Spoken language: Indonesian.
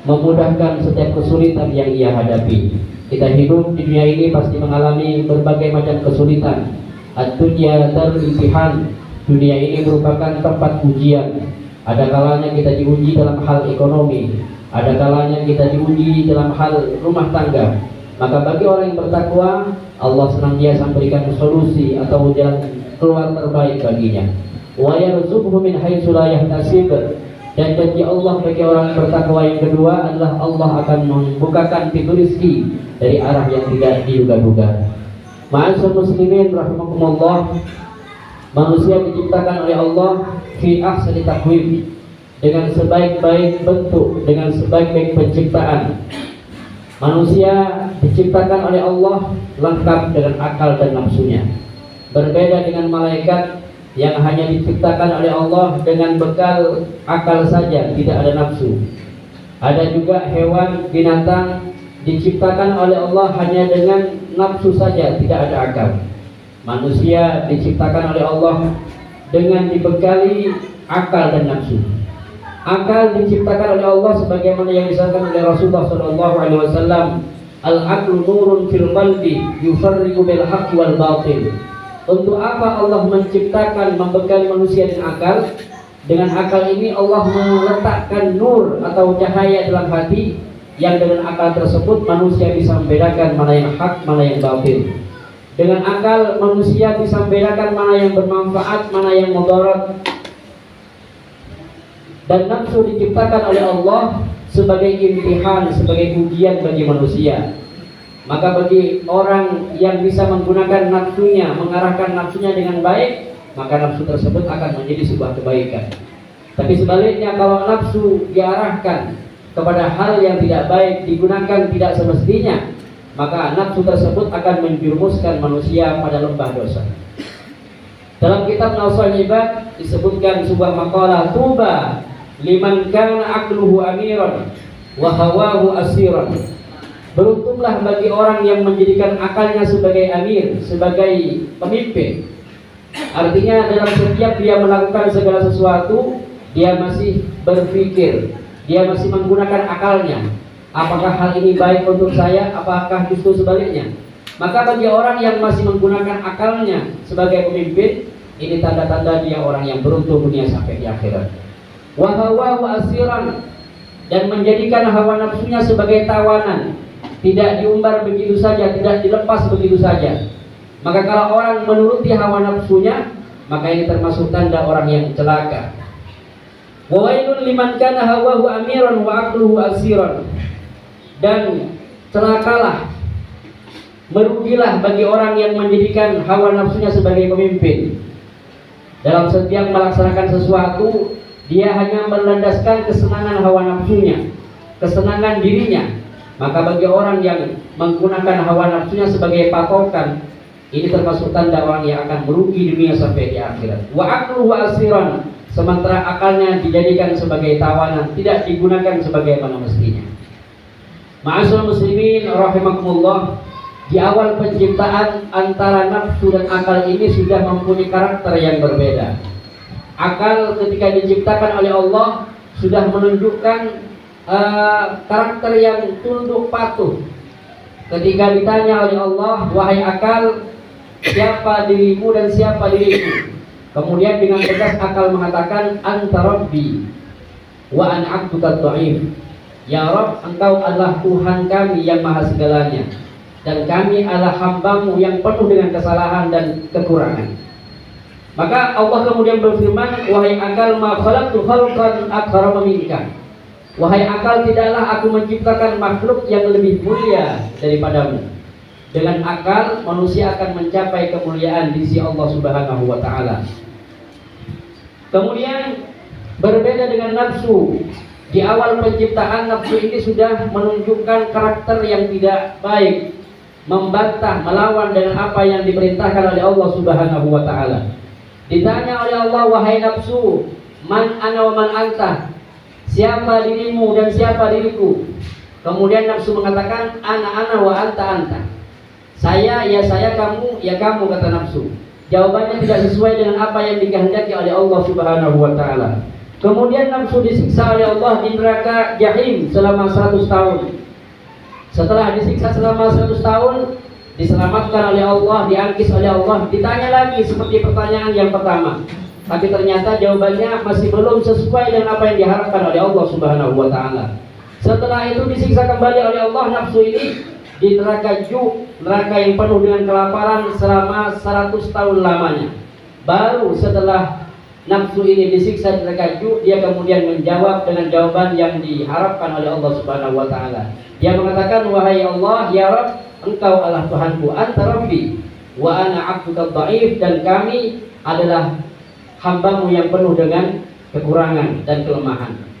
memudahkan setiap kesulitan yang ia hadapi. Kita hidup di dunia ini pasti mengalami berbagai macam kesulitan. Ad-dunya darul imtihan. Dunia ini merupakan tempat ujian. Ada kalanya kita diuji dalam hal ekonomi, ada kalanya kita diuji dalam hal rumah tangga. Maka bagi orang yang bertakwa, Allah senantiasa memberikan solusi atau jalan keluar terbaik baginya. Wa yarzuqhu min haitsu la yahtasib. Dan janji Allah bagi orang bertakwa yang kedua adalah Allah akan membukakan pintu rezeki dari arah yang tidak diduga-duga. Ma'asyiral muslimin rahimakumullah, manusia diciptakan oleh Allah fi ahsani taqwim, dengan sebaik-baik bentuk, dengan sebaik-baik penciptaan. Manusia diciptakan oleh Allah lengkap dengan akal dan nafsunya. Berbeda dengan malaikat yang hanya diciptakan oleh Allah dengan bekal akal saja, tidak ada nafsu. Ada juga hewan, binatang diciptakan oleh Allah hanya dengan nafsu saja, tidak ada akal. Manusia diciptakan oleh Allah dengan dibekali akal dan nafsu. Akal diciptakan oleh Allah sebagaimana yang disabdakan oleh Rasulullah SAW, al-aqlu nurun fil qalbi yufarriqu bil haqqi wal batil. Untuk apa Allah menciptakan, membekali manusia dengan akal? Dengan akal ini Allah meletakkan nur atau cahaya dalam hati, yang dengan akal tersebut manusia bisa membedakan mana yang hak, mana yang batil. Dengan akal manusia bisa membedakan mana yang bermanfaat, mana yang mudarat. Dan nafsu diciptakan oleh Allah sebagai imtihan, sebagai ujian bagi manusia. Maka bagi orang yang bisa menggunakan nafsunya, mengarahkan nafsunya dengan baik, maka nafsu tersebut akan menjadi sebuah kebaikan. Tapi sebaliknya, kalau nafsu diarahkan kepada hal yang tidak baik, digunakan tidak semestinya, maka nafsu tersebut akan menjerumuskan manusia pada lembah dosa. Dalam kitab Nawsul Ibad disebutkan sebuah maqalah, tuba liman kana aqluhu amiran wa hawahu asiran. Beruntunglah bagi orang yang menjadikan akalnya sebagai amir, sebagai pemimpin. Artinya dalam setiap dia melakukan segala sesuatu, dia masih berpikir, dia masih menggunakan akalnya. Apakah hal ini baik untuk saya? Apakah justru sebaliknya? Maka bagi orang yang masih menggunakan akalnya sebagai pemimpin, ini tanda-tanda dia orang yang beruntung dunia sampai di akhirat. Wa hawahu asiran, dan menjadikan hawa nafsunya sebagai tawanan, tidak diumbar begitu saja, tidak dilepas begitu saja. Maka kalau orang menuruti hawa nafsunya, maka ini termasuk tanda orang yang celaka. Wa wailun liman kana hawahu amiran wa aqluhu asiran. Dan celakalah, merugilah bagi orang yang menjadikan hawa nafsunya sebagai pemimpin. Dalam setiap melaksanakan sesuatu, dia hanya melandaskan kesenangan hawa nafsunya, kesenangan dirinya. Maka bagi orang yang menggunakan hawa nafsunya sebagai patokan, ini termasuk tanda orang yang akan merugi dunia sampai di akhirat. Wa aqluhu asiran, sementara akalnya dijadikan sebagai tawanan, tidak digunakan sebagaimana mestinya. Ma'asyiral muslimin rahimakumullah, di awal penciptaan antara nafsu dan akal ini sudah mempunyai karakter yang berbeda. Akal ketika diciptakan oleh Allah sudah menunjukkan karakter yang tunduk patuh. Ketika ditanya oleh Allah, wahai akal, siapa dirimu dan siapa diriku? Kemudian dengan tegas akal mengatakan, anta rabbi wa ana abduka dhaif. Ya Rabb, engkau adalah Tuhan kami yang maha segalanya, dan kami adalah hambamu yang penuh dengan kesalahan dan kekurangan. Maka Allah kemudian berfirman, wahai akal, ma khalaqtu khalqan aktsara minka. Wahai akal, tidaklah aku menciptakan makhluk yang lebih mulia daripadamu. Dengan akal manusia akan mencapai kemuliaan di sisi Allah Subhanahu wa taala. Kemudian berbeda dengan nafsu. Di awal penciptaan, nafsu ini sudah menunjukkan karakter yang tidak baik, membantah, melawan dengan apa yang diperintahkan oleh Allah Subhanahu wa taala. Ditanya oleh Allah, wahai nafsu, man ana wa man anta? Siapa dirimu dan siapa diriku? Kemudian nafsu mengatakan, ana wa anta. Saya, ya saya, kamu, ya kamu, kata nafsu. Jawabannya tidak sesuai dengan apa yang dikehendaki oleh Allah Subhanahu wa taala. Kemudian nafsu disiksa oleh Allah di neraka Jahim selama 100 tahun. Setelah disiksa selama 100 tahun, diselamatkan oleh Allah, diangkis oleh Allah. Ditanya lagi seperti pertanyaan yang pertama, tapi ternyata jawabannya masih belum sesuai dengan apa yang diharapkan oleh Allah Subhanahu wa taala. Setelah itu disiksa kembali oleh Allah nafsu ini di neraka Ju, neraka yang penuh dengan kelaparan selama 100 tahun lamanya. Baru setelah nafsu ini disiksa di neraka Ju, dia kemudian menjawab dengan jawaban yang diharapkan oleh Allah Subhanahu wa taala. Dia mengatakan, wahai Allah, ya Rabb, engkau adalah Tuhanku, anta Rabbi wa ana 'abduka dhaif, dan kami adalah hambamu yang penuh dengan kekurangan dan kelemahan.